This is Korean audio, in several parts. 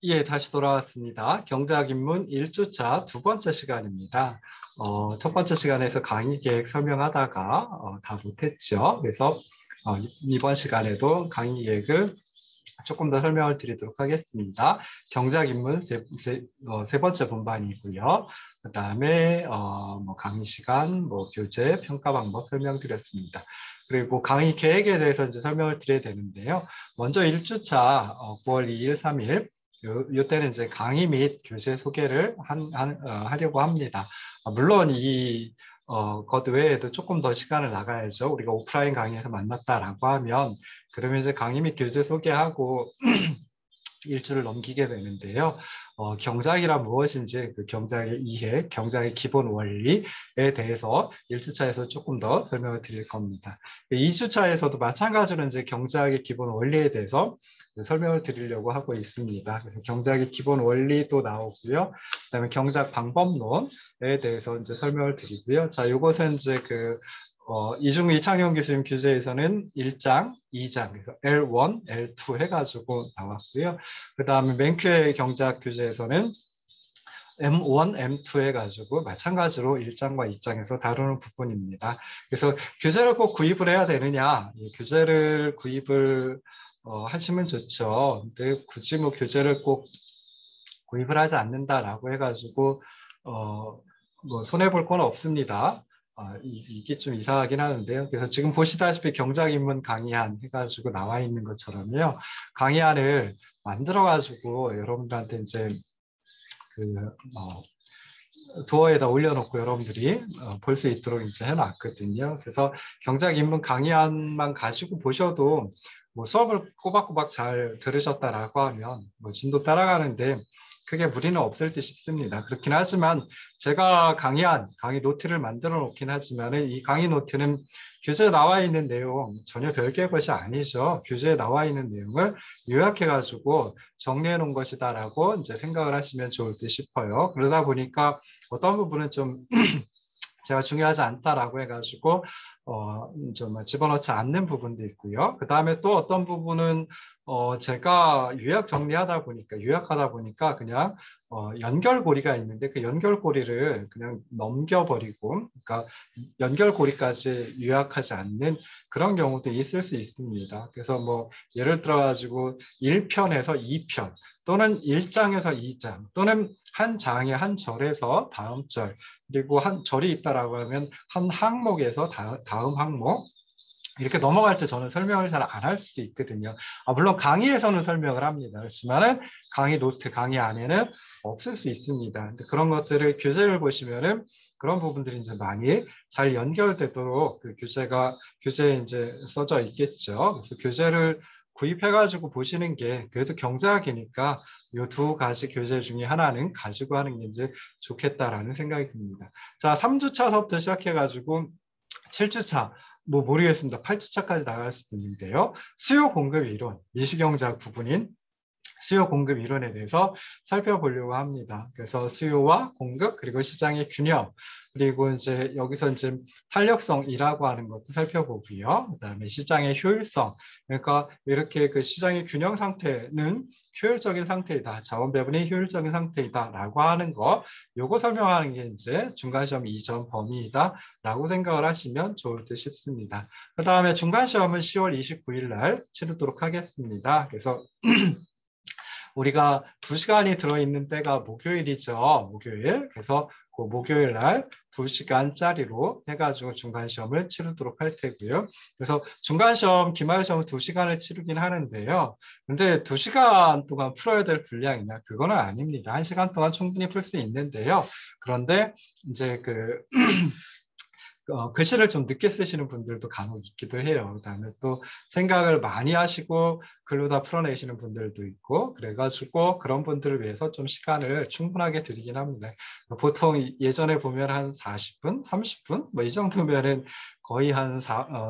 예, 다시 돌아왔습니다. 경제학 입문 1주차 두 번째 시간입니다. 첫 번째 시간에서 강의 계획 설명하다가 다 못했죠. 그래서 이번 시간에도 강의 계획을 조금 더 설명을 드리도록 하겠습니다. 경제학 입문 세 번째 분반이고요. 그 다음에 뭐 강의 시간, 뭐 교재, 평가 방법 설명드렸습니다. 그리고 강의 계획에 대해서 이제 설명을 드려야 되는데요. 먼저 1주차 9월 2일, 3일 요때는 이제 강의 및 교재 소개를 하려고 합니다. 물론 것 외에도 조금 더 시간을 나가야죠. 우리가 오프라인 강의에서 만났다라고 하면 그러면 이제 강의 및 교재 소개하고 일주를 넘기게 되는데요. 경작이란 무엇인지 그 경작의 이해, 경작의 기본 원리에 대해서 1주차에서 조금 더 설명을 드릴 겁니다. 2주차에서도 마찬가지로 이제 경작의 기본 원리에 대해서 설명을 드리려고 하고 있습니다. 그래서 경작의 기본 원리도 나오고요. 그다음에 경작 방법론에 대해서 이제 설명을 드리고요. 자, 이것은 이제 이중근 이창용 교수님 교재에서는 1장, 2장, 그래서 L1, L2 해가지고 나왔고요. 그 다음에 맹큐의 경제학 교재에서는 M1, M2 해가지고 마찬가지로 1장과 2장에서 다루는 부분입니다. 그래서 교재를 꼭 구입을 해야 되느냐? 교재를 구입을 하시면 좋죠. 근데 굳이 뭐 교재를 꼭 구입을 하지 않는다라고 해가지고 뭐 손해볼 건 없습니다. 이게 좀 이상하긴 하는데요. 그래서 지금 보시다시피 경작입문 강의안 해가지고 나와 있는 것처럼요. 강의안을 만들어가지고 여러분들한테 이제 도어에다 올려놓고 여러분들이 볼 수 있도록 이제 해놨거든요. 그래서 경작입문 강의안만 가지고 보셔도 뭐 수업을 꼬박꼬박 잘 들으셨다라고 하면 뭐 진도 따라가는데 크게 무리는 없을 듯 싶습니다. 그렇긴 하지만 제가 강의 노트를 만들어 놓긴 하지만 이 강의 노트는 교재에 나와 있는 내용 전혀 별개의 것이 아니죠. 교재에 나와 있는 내용을 요약해가지고 정리해 놓은 것이다라고 이제 생각을 하시면 좋을 듯 싶어요. 그러다 보니까 어떤 부분은 좀 제가 중요하지 않다라고 해가지고 좀 집어넣지 않는 부분도 있고요. 그 다음에 또 어떤 부분은 제가 요약하다 보니까 그냥 연결고리가 있는데 그 연결고리를 그냥 넘겨버리고, 그러니까 연결고리까지 요약하지 않는 그런 경우도 있을 수 있습니다. 그래서 뭐 예를 들어 가지고 1편에서 2편 또는 1장에서 2장 또는 한 장의 한 절에서 다음 절, 그리고 한 절이 있다라고 하면 한 항목에서 다음 항목, 이렇게 넘어갈 때 저는 설명을 잘 안 할 수도 있거든요. 물론 강의에서는 설명을 합니다. 그렇지만은 강의 노트, 강의 안에는 없을 수 있습니다. 근데 그런 것들을 교재를 보시면은 그런 부분들이 이제 많이 잘 연결되도록 그 교재에 이제 써져 있겠죠. 그래서 교재를 구입해가지고 보시는 게 그래도 경제학이니까 이 두 가지 교재 중에 하나는 가지고 하는 게 이제 좋겠다라는 생각이 듭니다. 자, 3주차서부터 시작해가지고 7주차, 뭐 모르겠습니다. 8주차까지 나갈 수도 있는데요. 수요 공급 이론, 미시경제학 부분인 수요 공급 이론에 대해서 살펴보려고 합니다. 그래서 수요와 공급, 그리고 시장의 균형, 그리고 이제 여기서 이제 탄력성이라고 하는 것도 살펴보고요. 그다음에 시장의 효율성, 그러니까 이렇게 그 시장의 균형 상태는 효율적인 상태이다, 자원 배분이 효율적인 상태이다라고 하는 거, 요거 설명하는 게 이제 중간시험 2점 범위이다라고 생각을 하시면 좋을 듯 싶습니다. 그다음에 중간시험은 10월 29일 날 치르도록 하겠습니다. 그래서 우리가 2시간이 들어있는 때가 목요일이죠. 목요일. 그래서 그 목요일 날 2시간짜리로 해가지고 중간시험을 치르도록 할 테고요. 그래서 중간시험, 기말시험은 2시간을 치르긴 하는데요. 근데 2시간 동안 풀어야 될 분량이냐? 그거는 아닙니다. 1시간 동안 충분히 풀 수 있는데요. 그런데 이제 글씨를 좀 늦게 쓰시는 분들도 간혹 있기도 해요. 그다음에 또 생각을 많이 하시고 글로 다 풀어내시는 분들도 있고, 그래가지고 그런 분들을 위해서 좀 시간을 충분하게 드리긴 합니다. 보통 예전에 보면 한 40분, 30분 뭐 이 정도면은 거의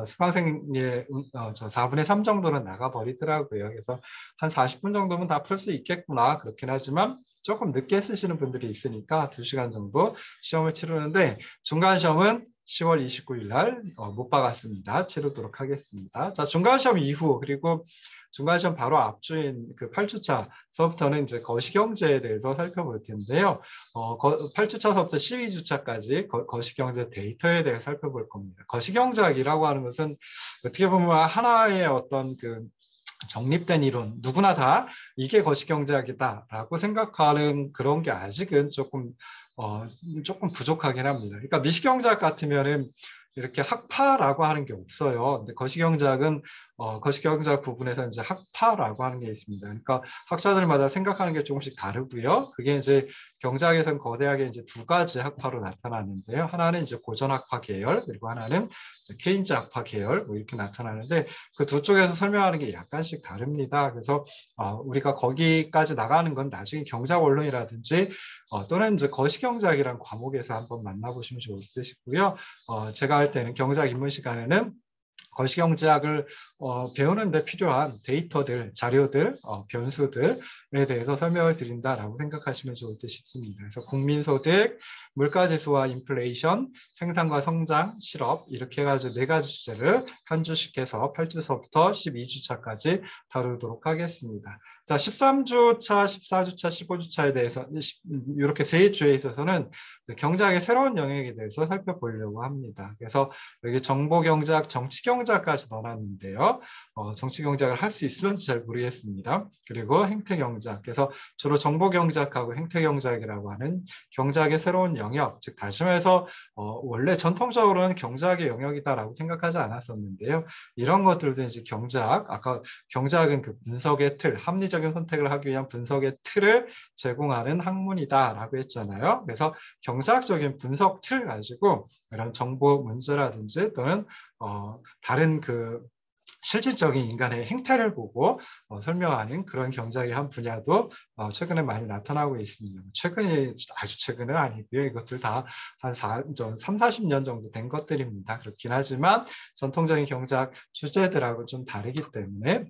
수강생의 4분의 3 정도는 나가버리더라고요. 그래서 한 40분 정도면 다 풀 수 있겠구나, 그렇긴 하지만 조금 늦게 쓰시는 분들이 있으니까 2시간 정도 시험을 치르는데, 중간 시험은 10월 29일 날 못 박았습니다. 치르도록 하겠습니다. 자, 중간시험 이후 그리고 중간시험 바로 앞주인 그 8주차서부터는 이제 거시경제에 대해서 살펴볼 텐데요. 8주차서부터 12주차까지 거시경제 데이터에 대해 살펴볼 겁니다. 거시경제학이라고 하는 것은 어떻게 보면 하나의 어떤 그 정립된 이론, 누구나 다 이게 거시경제학이다라고 생각하는 그런 게 아직은 조금 부족하긴 합니다. 그러니까 미시경제학 같으면은 이렇게 학파라고 하는 게 없어요. 근데 거시경제학은 거시경제학 부분에서 이제 학파라고 하는 게 있습니다. 그러니까 학자들마다 생각하는 게 조금씩 다르고요. 그게 이제 경제학에서는 거대하게 이제 두 가지 학파로 나타나는데요. 하나는 이제 고전학파 계열, 그리고 하나는 이제 케인즈 학파 계열, 뭐 이렇게 나타나는데 그 두 쪽에서 설명하는 게 약간씩 다릅니다. 그래서 우리가 거기까지 나가는 건 나중에 경제학 원론이라든지 또는 이제 거시경제학이라는 과목에서 한번 만나보시면 좋을 듯이고요. 제가 할 때는 경제학 입문 시간에는 거시경제학을 배우는 데 필요한 데이터들, 자료들, 변수들에 대해서 설명을 드린다라고 생각하시면 좋을 듯 싶습니다. 그래서 국민소득, 물가지수와 인플레이션, 생산과 성장, 실업 이렇게 해가지고 4가지 주제를 한 주씩 해서 8주서부터 12주차까지 다루도록 하겠습니다. 자, 13주차, 14주차, 15주차에 대해서 이렇게 3주에 있어서는 경제학의 새로운 영역에 대해서 살펴보려고 합니다. 그래서 여기 정보경제학, 정치경제학까지 넣어놨는데요. 정치경제학을 할 수 있을지 잘 모르겠습니다. 그리고 행태경제학, 그래서 주로 정보경제학하고 행태경제학이라고 하는 경제학의 새로운 영역, 즉 다시 말해서 원래 전통적으로는 경제학의 영역이다라고 생각하지 않았었는데요. 이런 것들도 이제 경제학, 아까 경제학은 그 분석의 틀, 합리적인 선택을 하기 위한 분석의 틀을 제공하는 학문이다라고 했잖아요. 그래서 경제학적인 분석 틀 가지고 이런 정보 문제라든지 또는 다른 그 실질적인 인간의 행태를 보고 설명하는 그런 경제학의 한 분야도 최근에 많이 나타나고 있습니다. 최근에 아주 최근은 아니고요. 이것들 다 한 3, 40년 정도 된 것들입니다. 그렇긴 하지만 전통적인 경제학 주제들하고 좀 다르기 때문에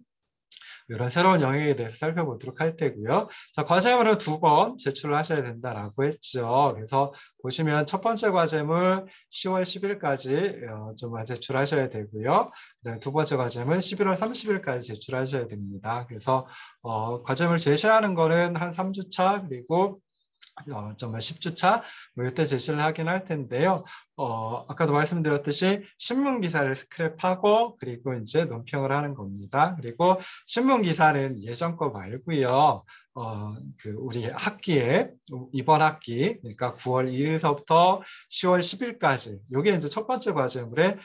이런 새로운 영역에 대해서 살펴보도록 할 테고요. 자, 과제물은 2번 제출을 하셔야 된다라고 했죠. 그래서 보시면 첫 번째 과제물 10월 10일까지 제출하셔야 되고요. 네, 두 번째 과제물 11월 30일까지 제출하셔야 됩니다. 그래서 과제물 제시하는 거는 한 3주차 그리고 정말 10주차 뭐 이때 제시를 하긴 할 텐데요. 아까도 말씀드렸듯이 신문 기사를 스크랩하고 그리고 이제 논평을 하는 겁니다. 그리고 신문 기사는 예전 거 말고요. 그 우리 학기에 이번 학기 그러니까 9월 1일서부터 10월 10일까지 이게 이제 첫 번째 과제물의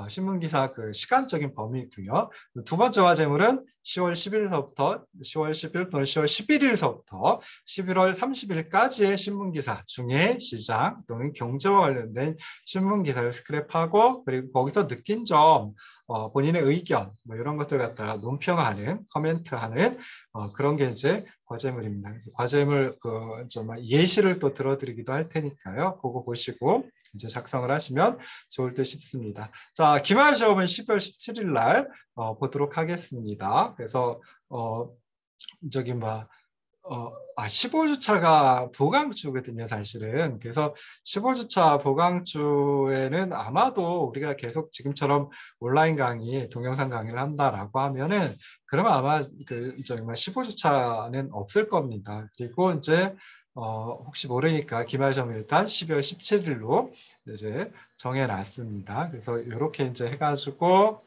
신문기사 그 시간적인 범위고요. 두 번째 과제물은 10월 10일서부터 10월 10일 또는 10월 11일서부터 11월 30일까지의 신문기사 중에 시장 또는 경제와 관련된 신문기사를 스크랩하고 그리고 거기서 느낀 점, 본인의 의견 뭐 이런 것들 갖다가 논평하는, 코멘트하는 그런 게 이제 과제물입니다. 그래서 과제물 좀 예시를 또 들어드리기도 할 테니까요. 그거 보시고 이제 작성을 하시면 좋을 듯 싶습니다. 자, 기말 시험은 12월 17일 날 보도록 하겠습니다. 그래서 15주차가 보강주거든요, 사실은. 그래서 15주차 보강주에는 아마도 우리가 계속 지금처럼 온라인 강의, 동영상 강의를 한다라고 하면은 그러면 아마 15주차는 없을 겁니다. 그리고 이제 혹시 모르니까 기말점 일단 12월 17일로 이제 정해놨습니다. 그래서 이렇게 이제 해가지고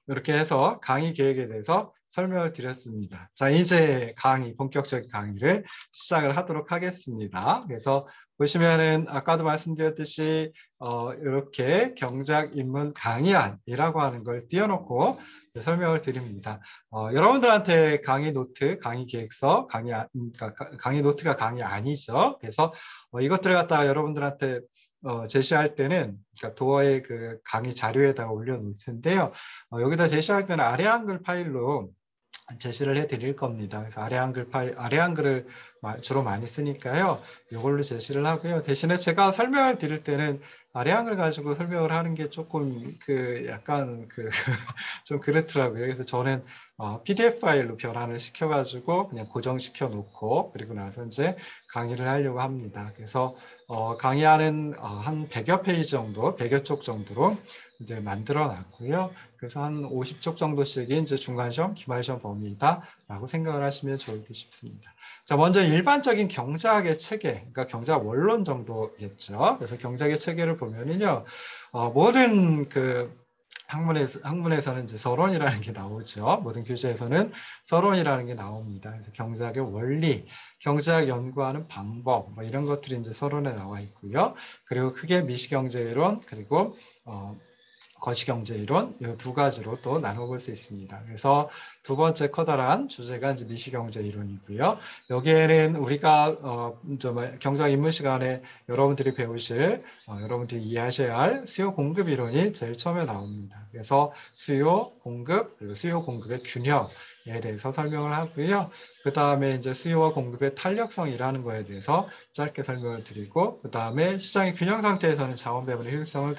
이렇게 해서 강의 계획에 대해서 설명을 드렸습니다. 자, 이제 본격적인 강의를 시작을 하도록 하겠습니다. 그래서 보시면은 아까도 말씀드렸듯이 이렇게 경제학 입문 강의안이라고 하는 걸 띄워놓고 설명을 드립니다. 여러분들한테 강의 노트, 강의 계획서, 그러니까 강의 노트가 강의 아니죠. 그래서 이것들을 갖다가 여러분들한테 제시할 때는 그러니까 도어의 그 강의 자료에다가 올려놓을 텐데요. 여기다 제시할 때는 아래 한글 파일로 제시를 해드릴 겁니다. 그래서 아래 한글을 주로 많이 쓰니까요. 이걸로 제시를 하고요. 대신에 제가 설명을 드릴 때는 아래 한글 가지고 설명을 하는 게 조금 약간 좀 그렇더라고요. 그래서 저는 PDF 파일로 변환을 시켜가지고 그냥 고정시켜 놓고 그리고 나서 이제 강의를 하려고 합니다. 그래서 강의하는 한 100여 페이지 정도, 100여 쪽 정도로 이제 만들어 놨고요. 그래서 한 50쪽 정도씩이 이제 중간시험, 기말시험 범위다라고 생각을 하시면 좋을 듯 싶습니다. 자, 먼저 일반적인 경제학의 체계, 그러니까 경제학 원론 정도겠죠. 그래서 경제학의 체계를 보면은요, 모든 그 학문에서는 이제 서론이라는 게 나오죠. 모든 교재에서는 서론이라는 게 나옵니다. 그래서 경제학의 원리, 경제학 연구하는 방법, 뭐 이런 것들이 이제 서론에 나와 있고요. 그리고 크게 미시경제 이론, 그리고 거시경제 이론 이 두 가지로 또 나눠볼 수 있습니다. 그래서 두 번째 커다란 주제가 이제 미시경제 이론이고요. 여기에는 우리가 경제학 입문 시간에 여러분들이 배우실 여러분들이 이해하셔야 할 수요 공급 이론이 제일 처음에 나옵니다. 그래서 수요 공급 그리고 수요 공급의 균형에 대해서 설명을 하고요. 그 다음에 이제 수요와 공급의 탄력성이라는 거에 대해서 짧게 설명을 드리고 그 다음에 시장의 균형 상태에서는 자원 배분의 효율성을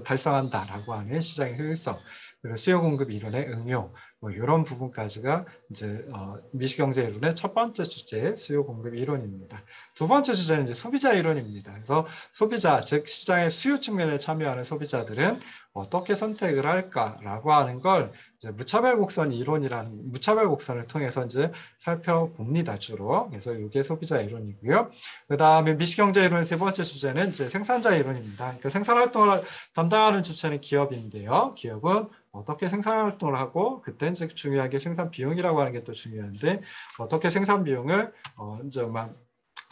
달성한다라고 하는 시장의 효율성 그리고 수요 공급 이론의 응용 뭐 이런 부분까지가 이제 미시경제 이론의 첫 번째 주제 수요 공급 이론입니다. 두 번째 주제는 이제 소비자 이론입니다. 그래서 소비자 즉 시장의 수요 측면에 참여하는 소비자들은 어떻게 선택을 할까라고 하는 걸 이제 무차별 곡선 이론이라는 무차별 곡선을 통해서 이제 살펴봅니다 주로. 그래서 이게 소비자 이론이고요. 그 다음에 미시경제 이론의 세 번째 주제는 이제 생산자 이론입니다. 그러니까 생산 활동을 담당하는 주체는 기업인데요. 기업은 어떻게 생산 활동을 하고 그때 이제 중요하게 생산 비용이라고 하는 게 또 중요한데 어떻게 생산 비용을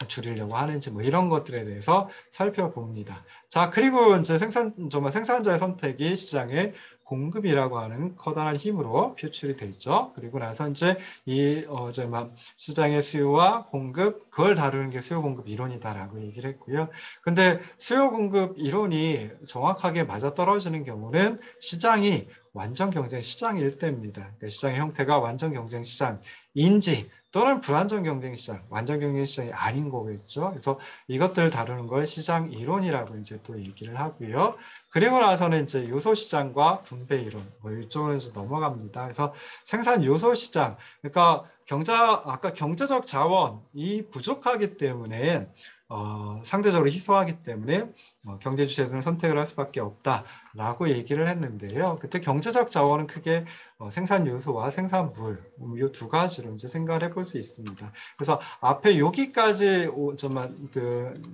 줄이려고 하는지 뭐 이런 것들에 대해서 살펴봅니다. 자, 그리고 이제 생산자의 선택이 시장의 공급이라고 하는 커다란 힘으로 표출이 돼 있죠. 그리고 나서 이제 시장의 수요와 공급 그걸 다루는 게 수요 공급 이론이다라고 얘기를 했고요. 근데 수요 공급 이론이 정확하게 맞아떨어지는 경우는 시장이 완전 경쟁 시장일 때입니다. 그러니까 시장의 형태가 완전 경쟁 시장인지 또는 불완전 경쟁 시장, 완전 경쟁 시장이 아닌 거겠죠. 그래서 이것들을 다루는 걸 시장 이론이라고 이제 또 얘기를 하고요. 그리고 나서는 이제 요소 시장과 분배 이론, 뭐 이쪽으로 이제 넘어갑니다. 그래서 생산 요소 시장, 그러니까 아까 경제적 자원이 부족하기 때문에 상대적으로 희소하기 때문에 경제 주체들은 선택을 할 수밖에 없다라고 얘기를 했는데요. 그때 경제적 자원은 크게 생산 요소와 생산물 이 두 가지로 이제 생각을 해볼 수 있습니다. 그래서 앞에 여기까지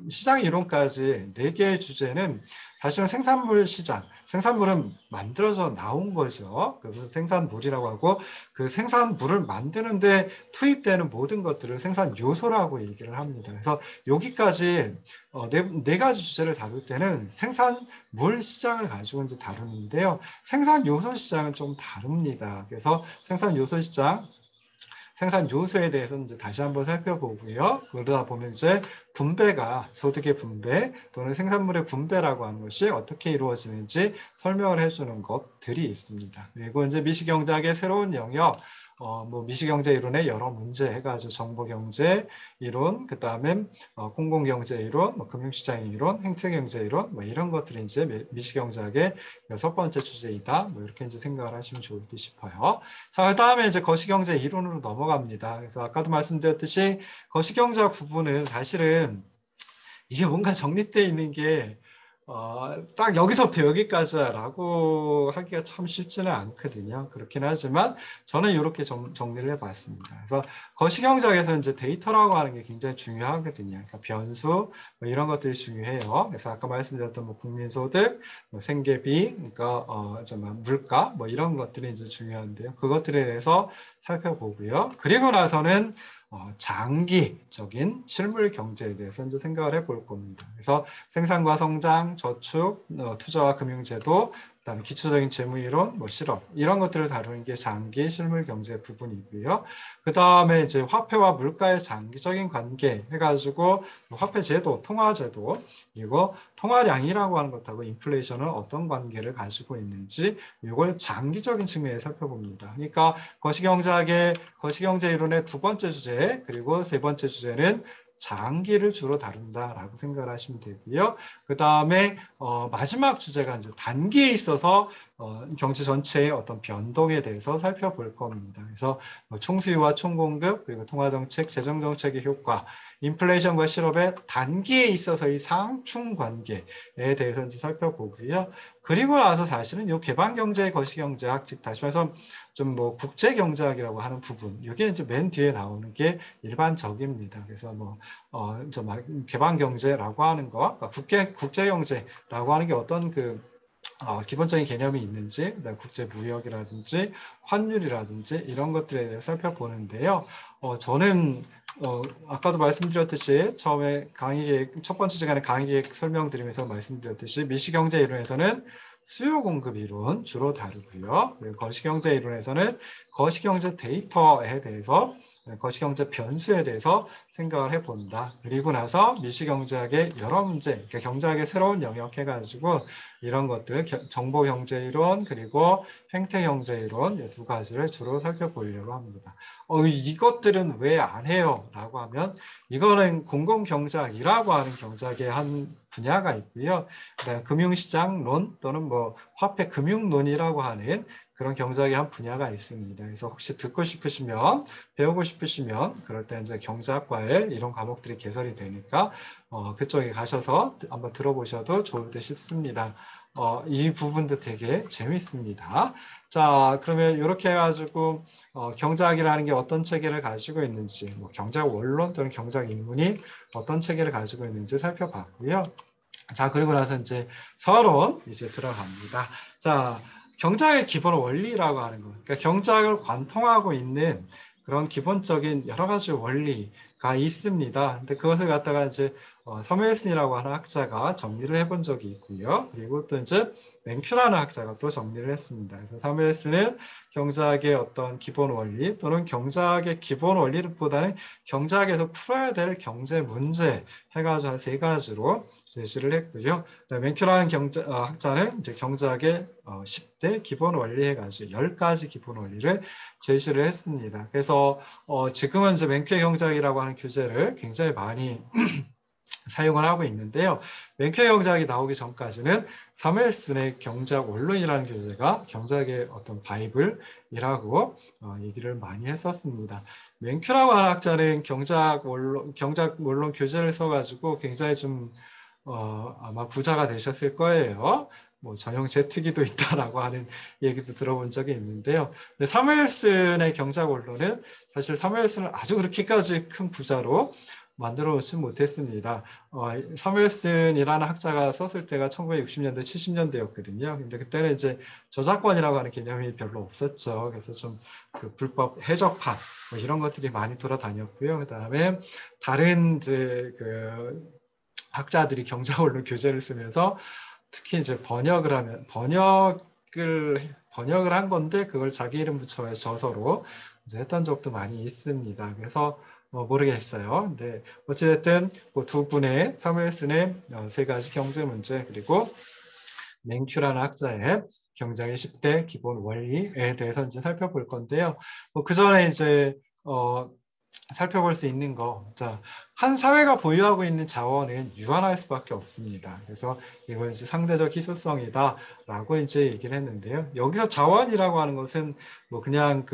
시장 이론까지 네 개의 주제는 사실은 생산물 시장, 생산물은 만들어져 나온 거죠. 그래서 생산물이라고 하고 그 생산물을 만드는데 투입되는 모든 것들을 생산 요소라고 얘기를 합니다. 그래서 여기까지 네 가지 주제를 다룰 때는 생산물 시장을 가지고 이제 다루는데요. 생산 요소 시장은 좀 다릅니다. 그래서 생산 요소 시장, 생산 요소에 대해서는 이제 다시 한번 살펴보고요. 그러다 보면 이제 분배가 소득의 분배 또는 생산물의 분배라고 하는 것이 어떻게 이루어지는지 설명을 해주는 것들이 있습니다. 그리고 이제 미시경제학의 새로운 영역, 미시경제 이론의 여러 문제 해가지고 정보경제 이론, 그 다음에 공공경제 이론, 금융시장 이론, 행태경제 이론, 뭐 이런 것들이 이제 미시경제학의 여섯 번째 주제이다. 뭐 이렇게 이제 생각을 하시면 좋을 듯 싶어요. 자, 그 다음에 이제 거시경제 이론으로 넘어갑니다. 그래서 아까도 말씀드렸듯이 거시경제학 부분은 사실은 이게 뭔가 정립되어 있는 게 딱 여기서부터 여기까지라고 하기가 참 쉽지는 않거든요. 그렇긴 하지만 저는 이렇게 정리를 해봤습니다. 그래서 거시경제학에서 이제 데이터라고 하는 게 굉장히 중요하거든요. 그러니까 변수 뭐 이런 것들이 중요해요. 그래서 아까 말씀드렸던 뭐 국민소득, 뭐 생계비, 그러니까 물가 뭐 이런 것들이 이제 중요한데요. 그것들에 대해서 살펴보고요. 그리고 나서는 장기적인 실물 경제에 대해서 이제 생각을 해볼 겁니다. 그래서 생산과 성장, 저축, 투자와 금융제도, 그다음에 기초적인 재무이론, 뭐 실업 이런 것들을 다루는 게 장기 실물 경제 부분이고요. 그 다음에 이제 화폐와 물가의 장기적인 관계 해가지고 화폐 제도, 통화 제도 그리고 통화량이라고 하는 것하고 인플레이션은 어떤 관계를 가지고 있는지 이걸 장기적인 측면에 살펴봅니다. 그러니까 거시경제 이론의 두 번째 주제 그리고 세 번째 주제는 장기를 주로 다룬다라고 생각을 하시면 되고요. 그 다음에 마지막 주제가 이제 단기에 있어서 경제 전체의 어떤 변동에 대해서 살펴볼 겁니다. 그래서 총수요와 총공급, 그리고 통화정책, 재정정책의 효과, 인플레이션과 실업의 단기에 있어서의 상충 관계에 대해서 이제 살펴보고요. 그리고 나서 사실은 이 개방경제, 거시경제학, 즉 다시 말해서 좀 뭐 국제경제학이라고 하는 부분, 이게 이제 맨 뒤에 나오는 게 일반적입니다. 그래서 뭐 개방경제라고 하는 거, 국제경제라고 하는 게 어떤 기본적인 개념이 있는지, 국제무역이라든지 환율이라든지 이런 것들에 대해서 살펴보는데요. 저는 아까도 말씀드렸듯이 처음에 첫 번째 시간에 강의계획 설명드리면서 말씀드렸듯이 미시경제 이론에서는 수요 공급 이론 주로 다루고요. 그리고 거시경제 이론에서는 거시경제 데이터에 대해서 거시경제 변수에 대해서 생각을 해본다. 그리고 나서 미시경제학의 여러 문제, 그러니까 경제학의 새로운 영역 해가지고 이런 것들, 정보경제이론 그리고 행태경제이론 두 가지를 주로 살펴보려고 합니다. 이것들은 왜 안 해요? 라고 하면 이거는 공공경제학이라고 하는 경제학의 한 분야가 있고요. 그다음에 금융시장론 또는 뭐 화폐금융론이라고 하는 그런 경제학의 한 분야가 있습니다. 그래서 혹시 듣고 싶으시면, 배우고 싶으시면 그럴 때 이제 경제학과에 이런 과목들이 개설이 되니까 그쪽에 가셔서 한번 들어보셔도 좋을 듯 싶습니다. 이 부분도 되게 재밌습니다. 자, 그러면 이렇게 해가지고 경제학이라는 게 어떤 체계를 가지고 있는지, 뭐 경제학 원론 또는 경제학 인문이 어떤 체계를 가지고 있는지 살펴봤고요. 자, 그리고 나서 이제 서론 이제 들어갑니다. 자, 경제학의 기본 원리라고 하는 거. 그러니까 경제학을 관통하고 있는 그런 기본적인 여러 가지 원리가 있습니다. 근데 그것을 갖다가 이제 서멜슨이라고 하는 학자가 정리를 해본 적이 있고요. 그리고 또 이제 맨큐라는 학자가 또 정리를 했습니다. 그래서 서멜슨은 경제학의 어떤 기본 원리 또는 경제학의 기본 원리보다는 경제학에서 풀어야 될 경제 문제 해가지고 한 세 가지로 제시를 했고요. 맨큐라는 학자는 이제 경제학의 10대 기본 원리 해가지고 10가지 기본 원리를 제시를 했습니다. 그래서 지금은 이제 맨큐의 경제학이라고 하는 규제를 굉장히 많이 사용을 하고 있는데요. 맨큐의 경제학이 나오기 전까지는 사무엘슨의 경제학 원론이라는 교재가 경제학의 어떤 바이블이라고 얘기를 많이 했었습니다. 맨큐라고 하는 학자는 경제학 원론 교재를 써가지고 굉장히 좀 아마 부자가 되셨을 거예요. 뭐 전용 제트기도 있다라고 하는 얘기도 들어본 적이 있는데요. 근데 사무엘슨의 경제학 원론은 사실 사무엘슨을 아주 그렇게까지 큰 부자로 만들어 놓지 못했습니다. 사무엘슨이라는 학자가 썼을 때가 1960년대, 70년대였거든요. 근데 그때는 이제 저작권이라고 하는 개념이 별로 없었죠. 그래서 좀 그 불법 해적판 뭐 이런 것들이 많이 돌아다녔고요. 그다음에 다른 이제 학자들이 경제원론 교재를 쓰면서 특히 이제 번역을 한 건데 그걸 자기 이름 붙여서 저서로 이제 했던 적도 많이 있습니다. 그래서 모르겠어요. 근데 어찌됐든 두 분의 사무엘슨의 세 가지 경제 문제 그리고 맨큐라는 학자의 경제학의 10대 기본 원리에 대해서 이제 살펴볼 건데요. 그 전에 이제 살펴볼 수 있는 거. 자, 한 사회가 보유하고 있는 자원은 유한할 수밖에 없습니다. 그래서 이건 이제 상대적 희소성이다라고 이제 얘기를 했는데요. 여기서 자원이라고 하는 것은 뭐 그냥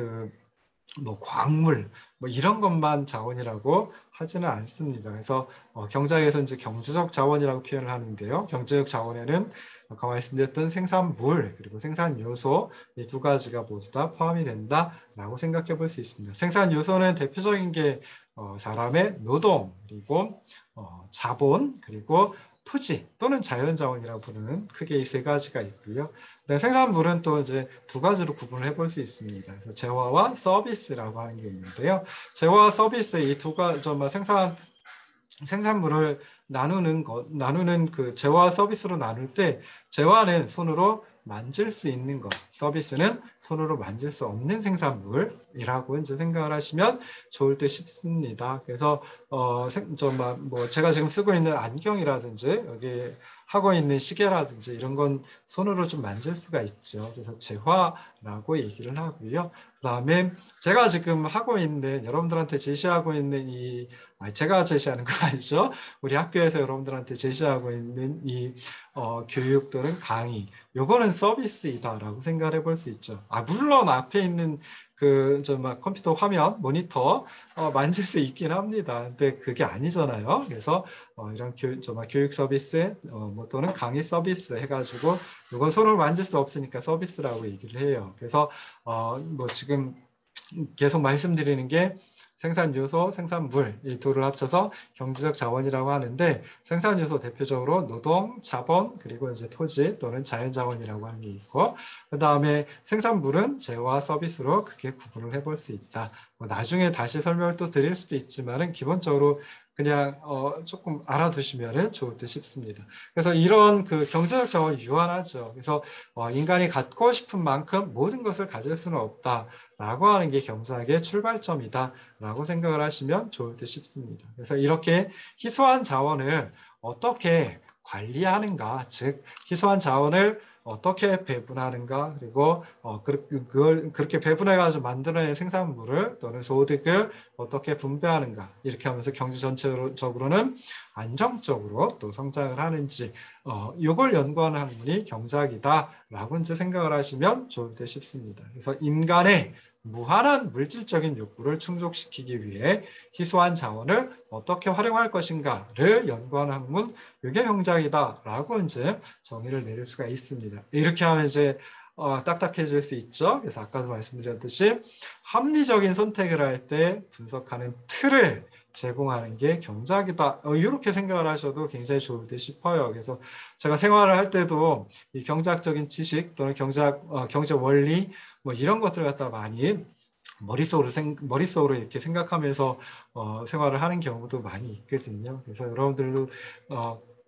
뭐 광물 뭐 이런 것만 자원이라고 하지는 않습니다. 그래서 경제학에서 이제 경제적 자원이라고 표현을 하는데요. 경제적 자원에는 아까 말씀드렸던 생산물 그리고 생산 요소 이 두 가지가 모두 다 포함이 된다라고 생각해 볼 수 있습니다. 생산 요소는 대표적인 게 사람의 노동 그리고 자본 그리고 토지 또는 자연자원이라고 부르는 크게 이 세 가지가 있고요. 네, 생산물은 또 이제 두 가지로 구분을 해볼 수 있습니다. 그래서 재화와 서비스라고 하는 게 있는데요. 재화와 서비스 이 두 가지 생산물을 나누는 그 재화와 서비스로 나눌 때 재화는 손으로 만질 수 있는 것, 서비스는 손으로 만질 수 없는 생산물이라고 이제 생각을 하시면 좋을 듯 싶습니다. 그래서 뭐 제가 지금 쓰고 있는 안경이라든지 여기 하고 있는 시계라든지 이런 건 손으로 좀 만질 수가 있죠. 그래서 재화라고 얘기를 하고요. 그다음에 제가 지금 하고 있는 여러분들한테 제시하고 있는 제가 제시하는 건 아니죠. 우리 학교에서 여러분들한테 제시하고 있는 교육들은 강의. 요거는 서비스이다라고 생각을 해볼 수 있죠. 물론 앞에 있는 컴퓨터 화면, 모니터 만질 수 있긴 합니다. 근데 그게 아니잖아요. 그래서 이런 교육 서비스 뭐 또는 강의 서비스 해가지고 이건 손으로 만질 수 없으니까 서비스라고 얘기를 해요. 그래서 뭐 지금 계속 말씀드리는 게 생산 요소, 생산물 이 둘을 합쳐서 경제적 자원이라고 하는데 생산 요소 대표적으로 노동, 자본 그리고 이제 토지 또는 자연 자원이라고 하는 게 있고 그 다음에 생산물은 재화 서비스로 크게 구분을 해볼 수 있다. 뭐 나중에 다시 설명을 또 드릴 수도 있지만은 기본적으로 그냥 조금 알아두시면 좋을 듯 싶습니다. 그래서 이런 그 경제적 자원이 유한하죠. 그래서 인간이 갖고 싶은 만큼 모든 것을 가질 수는 없다라고 하는 게 경제학의 출발점이다라고 생각을 하시면 좋을 듯 싶습니다. 그래서 이렇게 희소한 자원을 어떻게 관리하는가, 즉 희소한 자원을 어떻게 배분하는가 그리고 그걸 그렇게 배분해가지고 만들어낸 생산물을 또는 소득을 어떻게 분배하는가 이렇게 하면서 경제 전체적으로는 안정적으로 또 성장을 하는지 이걸 연구하는 학문이 경제학이다라고 이제 생각을 하시면 좋을 듯 싶습니다. 그래서 인간의 무한한 물질적인 욕구를 충족시키기 위해 희소한 자원을 어떻게 활용할 것인가를 연구하는 학문, 이게 경제학이다라고 이제 정의를 내릴 수가 있습니다. 이렇게 하면 이제 딱딱해질 수 있죠. 그래서 아까도 말씀드렸듯이 합리적인 선택을 할 때 분석하는 틀을 제공하는 게 경제학이다. 이렇게 생각을 하셔도 굉장히 좋을 듯 싶어요. 그래서 제가 생활을 할 때도 이 경제학적인 지식 또는 경제 원리 뭐 이런 것들 갖다 많이 머릿속으로 이렇게 생각하면서 생활을 하는 경우도 많이 있거든요. 그래서 여러분들도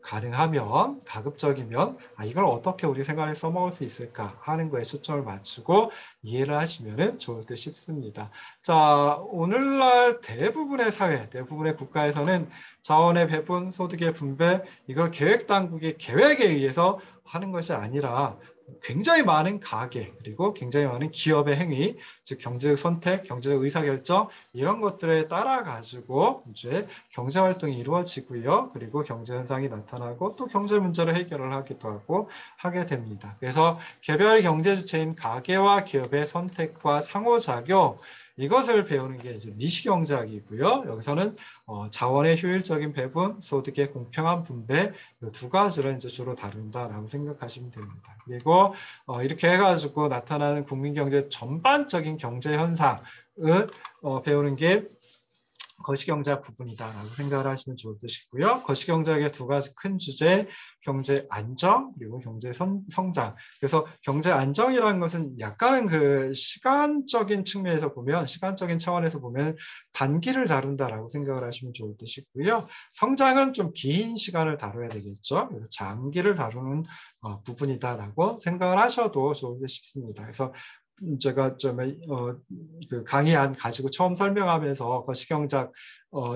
가능하면 가급적이면 이걸 어떻게 우리 생활에 써먹을 수 있을까 하는 거에 초점을 맞추고 이해를 하시면 좋을 듯 싶습니다. 자, 오늘날 대부분의 사회, 대부분의 국가에서는 자원의 배분, 소득의 분배 이걸 계획당국의 계획에 의해서 하는 것이 아니라 굉장히 많은 가계 그리고 굉장히 많은 기업의 행위, 즉 경제적 선택, 경제적 의사결정 이런 것들에 따라 가지고 이제 경제 활동이 이루어지고요. 그리고 경제 현상이 나타나고 또 경제 문제를 해결을 하기도 하고 하게 됩니다. 그래서 개별 경제 주체인 가계와 기업의 선택과 상호작용 이것을 배우는 게 이제 미시경제학이고요. 여기서는 자원의 효율적인 배분, 소득의 공평한 분배 이 두 가지를 이제 주로 다룬다라고 생각하시면 됩니다. 그리고 이렇게 해가지고 나타나는 국민 경제 전반적인 경제 현상을 배우는 게 거시경제학 부분이다라고 생각을 하시면 좋을 듯이고요. 거시경제학의 두 가지 큰 주제, 경제 안정 그리고 경제 성장. 그래서 경제 안정이라는 것은 약간은 그 시간적인 측면에서 보면, 시간적인 차원에서 보면 단기를 다룬다라고 생각을 하시면 좋을 듯이고요. 성장은 좀 긴 시간을 다뤄야 되겠죠. 그래서 장기를 다루는 부분이다라고 생각을 하셔도 좋을 듯 싶습니다. 그래서 제가 그 강의안 가지고 처음 설명하면서 거시경제학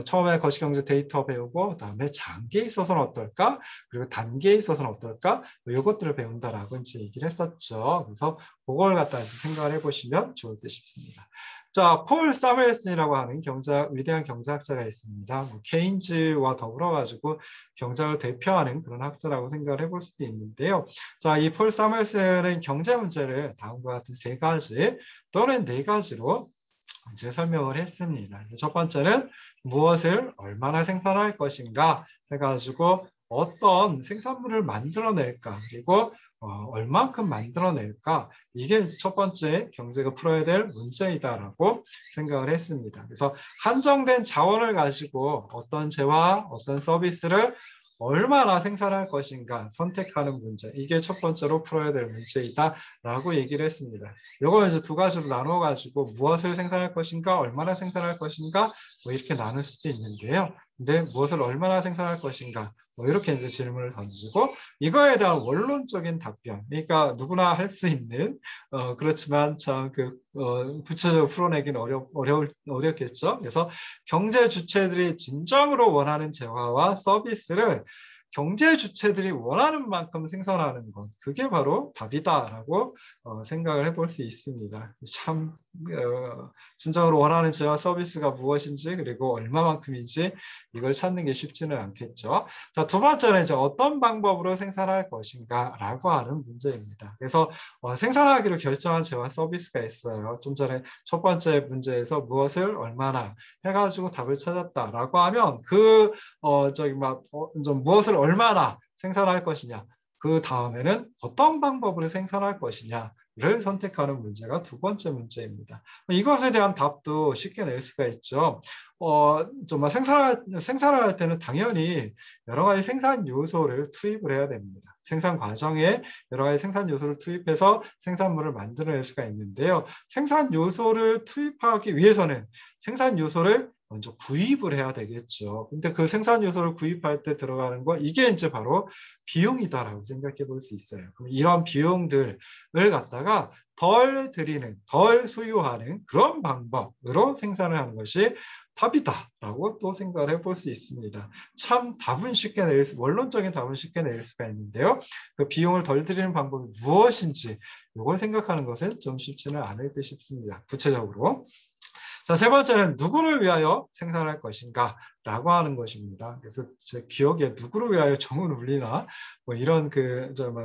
처음에 거시경제 데이터 배우고 그다음에 장기에 있어서는 어떨까 그리고 단기에 있어서는 어떨까 이것들을 배운다라고 이제 얘기를 했었죠. 그래서 그걸 갖다 이제 생각을 해보시면 좋을 듯 싶습니다. 자, 폴 사무엘슨이라고 하는 위대한 경제학자가 있습니다. 뭐 케인즈와 더불어 가지고 경제학을 대표하는 그런 학자라고 생각을 해볼 수도 있는데요. 자, 이 폴 사무엘슨은 경제 문제를 다음과 같은 세 가지 또는 네 가지로 이제 설명을 했습니다. 첫 번째는 무엇을 얼마나 생산할 것인가 해가지고 어떤 생산물을 만들어낼까 그리고 얼만큼 만들어낼까 이게 첫 번째 경제가 풀어야 될 문제이다라고 생각을 했습니다. 그래서 한정된 자원을 가지고 어떤 재화, 어떤 서비스를 얼마나 생산할 것인가 선택하는 문제 이게 첫 번째로 풀어야 될 문제이다라고 얘기를 했습니다. 이걸 이제 두 가지로 나눠 가지고 무엇을 생산할 것인가 얼마나 생산할 것인가 뭐 이렇게 나눌 수도 있는데요. 근데 무엇을 얼마나 생산할 것인가 뭐 이렇게 이제 질문을 던지고 이거에 대한 원론적인 답변. 그러니까 누구나 할 수 있는 그렇지만 참 구체적으로 풀어내기는 어렵겠죠. 그래서 경제 주체들이 진정으로 원하는 재화와 서비스를 경제 주체들이 원하는 만큼 생산하는 것, 그게 바로 답이다라고 생각을 해볼 수 있습니다. 참 진정으로 원하는 재화 서비스가 무엇인지 그리고 얼마만큼인지 이걸 찾는 게 쉽지는 않겠죠. 자, 두 번째는 이제 어떤 방법으로 생산할 것인가라고 하는 문제입니다. 그래서 생산하기로 결정한 재화 서비스가 있어요. 좀 전에 첫 번째 문제에서 무엇을 얼마나 해가지고 답을 찾았다라고 하면 좀 무엇을 얼마나 생산할 것이냐, 그 다음에는 어떤 방법으로 생산할 것이냐를 선택하는 문제가 두 번째 문제입니다. 이것에 대한 답도 쉽게 낼 수가 있죠. 정말 생산을 할 때는 당연히 여러 가지 생산 요소를 투입을 해야 됩니다. 생산 과정에 여러 가지 생산 요소를 투입해서 생산물을 만들어낼 수가 있는데요. 생산 요소를 투입하기 위해서는 생산 요소를 먼저 구입을 해야 되겠죠. 근데 그 생산 요소를 구입할 때 들어가는 거 이게 이제 바로 비용이다라고 생각해 볼 수 있어요. 그럼 이런 비용들을 갖다가 덜 들이는, 덜 소유하는 그런 방법으로 생산을 하는 것이 답이다라고 또 생각을 해볼 수 있습니다. 참 원론적인 답은 쉽게 낼 수가 있는데요. 그 비용을 덜 들이는 방법이 무엇인지 이걸 생각하는 것은 좀 쉽지는 않을 듯 싶습니다. 구체적으로. 자, 세 번째는 누구를 위하여 생산할 것인가 라고 하는 것입니다. 그래서 제 기억에 누구를 위하여 정은 울리나 뭐 이런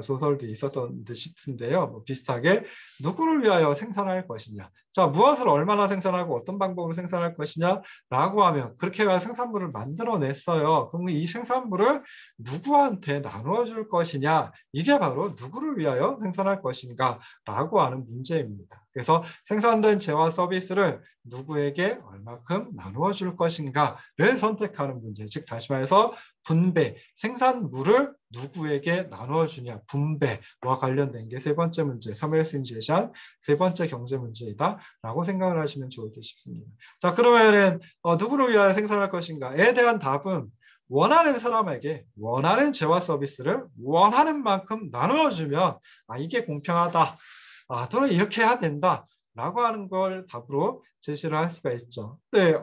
소설도 있었던 듯 싶은데요. 뭐 비슷하게 누구를 위하여 생산할 것이냐. 자, 무엇을 얼마나 생산하고 어떤 방법으로 생산할 것이냐라고 하면 그렇게 해서 생산물을 만들어냈어요. 그럼 이 생산물을 누구한테 나누어 줄 것이냐. 이게 바로 누구를 위하여 생산할 것인가라고 하는 문제입니다. 그래서 생산된 재화 서비스를 누구에게 얼마큼 나누어 줄 것인가를 선택하는 문제. 즉 다시 말해서 분배, 생산물을 누구에게 나누어 주냐, 분배와 관련된 게 세 번째 문제, 사무엘 스님 제시한 세 번째 경제 문제이다 라고 생각을 하시면 좋을 듯 싶습니다. 자, 그러면은 누구를 위하여 생산할 것인가에 대한 답은 원하는 사람에게 원하는 재화 서비스를 원하는 만큼 나누어 주면 이게 공평하다. 또는 이렇게 해야 된다. 라고 하는 걸 답으로 제시를 할 수가 있죠. 네,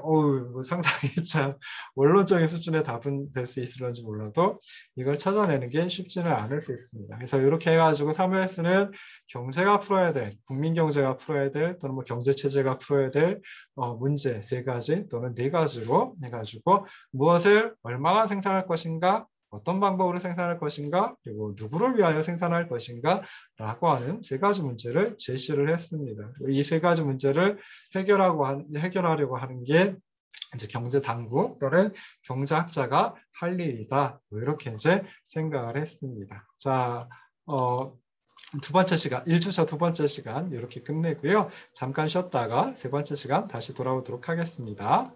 상당히 참 원론적인 수준의 답은 될 수 있을런지 몰라도 이걸 찾아내는 게 쉽지는 않을 수 있습니다. 그래서 이렇게 해가지고 사무엘스는 경제가 풀어야 될, 국민 경제가 풀어야 될, 또는 뭐 경제 체제가 풀어야 될 문제 세 가지 또는 네 가지로 해가지고 무엇을 얼마나 생산할 것인가, 어떤 방법으로 생산할 것인가, 그리고 누구를 위하여 생산할 것인가 라고 하는 세 가지 문제를 제시를 했습니다. 이 세 가지 문제를 해결하려고 하는 게 이제 경제 당국 또는 경제학자가 할 일이다. 이렇게 이제 생각을 했습니다. 자, 두 번째 시간, 1주차 두 번째 시간 이렇게 끝내고요. 잠깐 쉬었다가 세 번째 시간 다시 돌아오도록 하겠습니다.